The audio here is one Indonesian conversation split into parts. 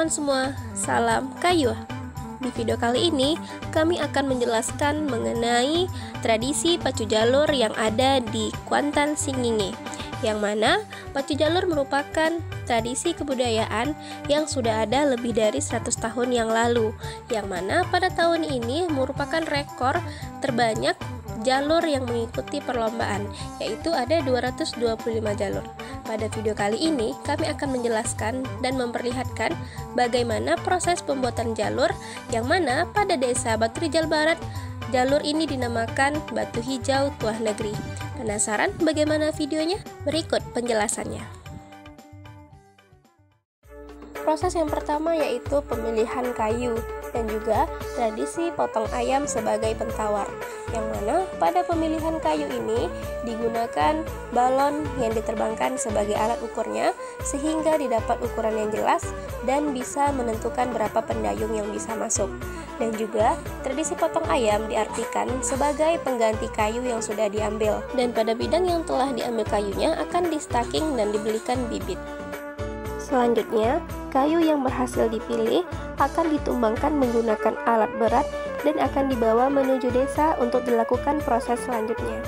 teman-teman semua, salam kayu. Di video kali ini, kami akan menjelaskan mengenai tradisi pacu jalur yang ada di Kuantan Singinge, yang mana pacu jalur merupakan tradisi kebudayaan yang sudah ada lebih dari 100 tahun yang lalu, yang mana pada tahun ini merupakan rekor terbanyak jalur yang mengikuti perlombaan, yaitu ada 225 jalur. Pada video kali ini, kami akan menjelaskan dan memperlihatkan bagaimana proses pembuatan jalur, yang mana pada desa Batu Rijal Barat, jalur ini dinamakan Batu Hijau Tuah Negeri. Penasaran bagaimana videonya? Berikut penjelasannya. Proses yang pertama yaitu pemilihan kayu dan juga tradisi potong ayam sebagai pentawar, yang mana pada pemilihan kayu ini digunakan balon yang diterbangkan sebagai alat ukurnya sehingga didapat ukuran yang jelas dan bisa menentukan berapa pendayung yang bisa masuk. Dan juga tradisi potong ayam diartikan sebagai pengganti kayu yang sudah diambil, dan pada bidang yang telah diambil kayunya akan di-stacking dan dibelikan bibit. Selanjutnya, kayu yang berhasil dipilih akan ditumbangkan menggunakan alat berat dan akan dibawa menuju desa untuk dilakukan proses selanjutnya.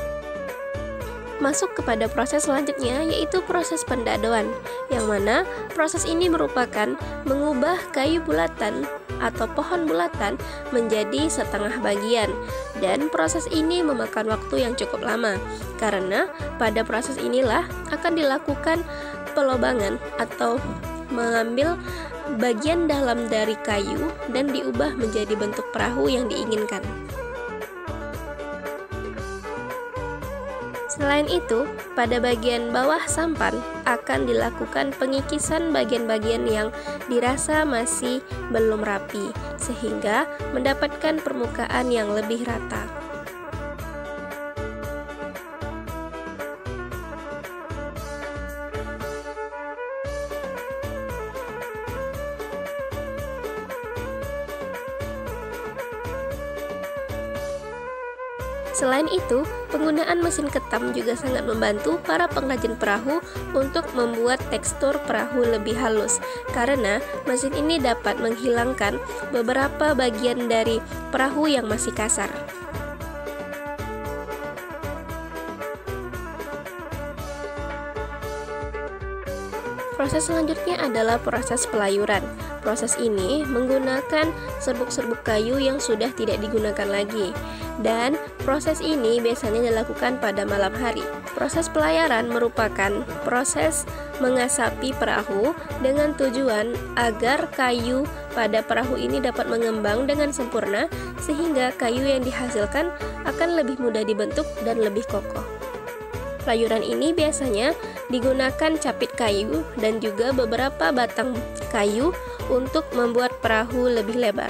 Masuk kepada proses selanjutnya yaitu proses pendadoan, yang mana proses ini merupakan mengubah kayu bulatan atau pohon bulatan menjadi setengah bagian, dan proses ini memakan waktu yang cukup lama karena pada proses inilah akan dilakukan pelobangan atau mengambil bagian dalam dari kayu dan diubah menjadi bentuk perahu yang diinginkan. Selain itu, pada bagian bawah sampan akan dilakukan pengikisan bagian-bagian yang dirasa masih belum rapi, sehingga mendapatkan permukaan yang lebih rata. Selain itu, penggunaan mesin ketam juga sangat membantu para pengrajin perahu untuk membuat tekstur perahu lebih halus, karena mesin ini dapat menghilangkan beberapa bagian dari perahu yang masih kasar. Proses selanjutnya adalah proses pelayuran. Proses ini menggunakan serbuk-serbuk kayu yang sudah tidak digunakan lagi, dan proses ini biasanya dilakukan pada malam hari. Proses pelayaran merupakan proses mengasapi perahu dengan tujuan agar kayu pada perahu ini dapat mengembang dengan sempurna, sehingga kayu yang dihasilkan akan lebih mudah dibentuk dan lebih kokoh. Pelayuran ini biasanya digunakan capit kayu dan juga beberapa batang kayu untuk membuat perahu lebih lebar.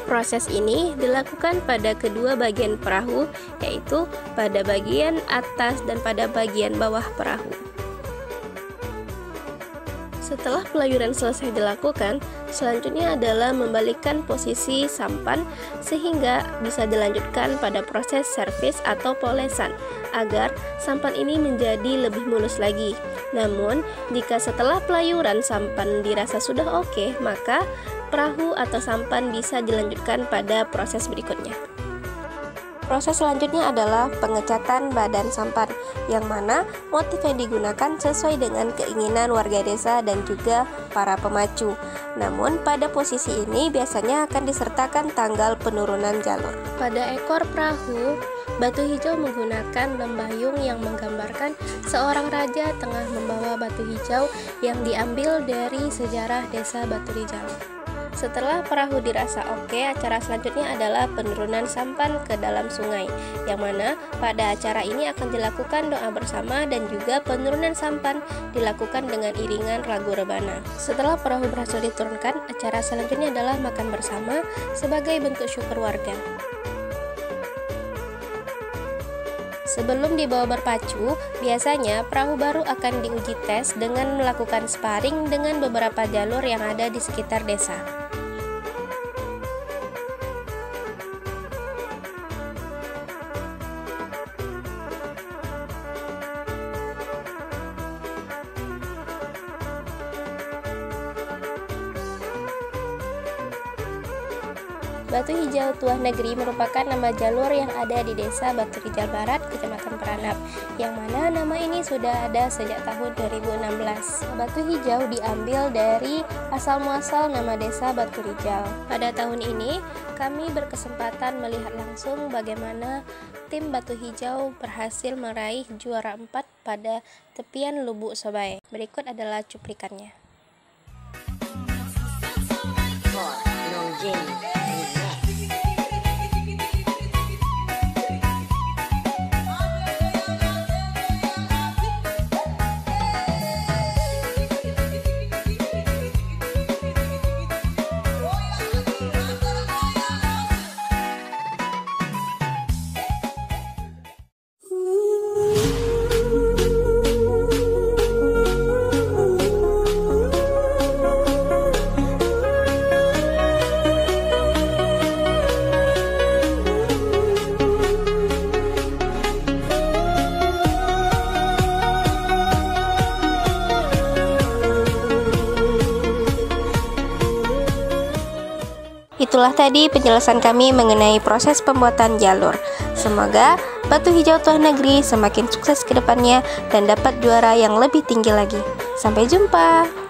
Proses ini dilakukan pada kedua bagian perahu, yaitu pada bagian atas dan pada bagian bawah perahu. Setelah pelayuran selesai dilakukan, selanjutnya adalah membalikkan posisi sampan sehingga bisa dilanjutkan pada proses servis atau polesan agar sampan ini menjadi lebih mulus lagi. Namun, jika setelah pelayuran sampan dirasa sudah oke, maka perahu atau sampan bisa dilanjutkan pada proses berikutnya. Proses selanjutnya adalah pengecatan badan sampan, yang mana motif yang digunakan sesuai dengan keinginan warga desa dan juga para pemacu. Namun pada posisi ini biasanya akan disertakan tanggal penurunan jalur. Pada ekor perahu, Batu Hijau menggunakan lembayung yang menggambarkan seorang raja tengah membawa batu hijau yang diambil dari sejarah desa Batu Rijal. Setelah perahu dirasa oke, acara selanjutnya adalah penurunan sampan ke dalam sungai, yang mana pada acara ini akan dilakukan doa bersama dan juga penurunan sampan dilakukan dengan iringan lagu rebana. Setelah perahu berhasil diturunkan, acara selanjutnya adalah makan bersama sebagai bentuk syukur warga. Sebelum dibawa berpacu, biasanya perahu baru akan diuji tes dengan melakukan sparring dengan beberapa jalur yang ada di sekitar desa. Batu Hijau Tuah Negeri merupakan nama jalur yang ada di Desa Batu Rijal Barat, Kecamatan Peranap, yang mana nama ini sudah ada sejak tahun 2016. Batu Hijau diambil dari asal-muasal nama Desa Batu Rijal. Pada tahun ini, kami berkesempatan melihat langsung bagaimana tim Batu Hijau berhasil meraih juara 4 pada tepian Lubuk Sobai. Berikut adalah cuplikannya. Itulah tadi penjelasan kami mengenai proses pembuatan jalur. Semoga Batu Hijau Tuah Negeri semakin sukses ke depannya dan dapat juara yang lebih tinggi lagi. Sampai jumpa.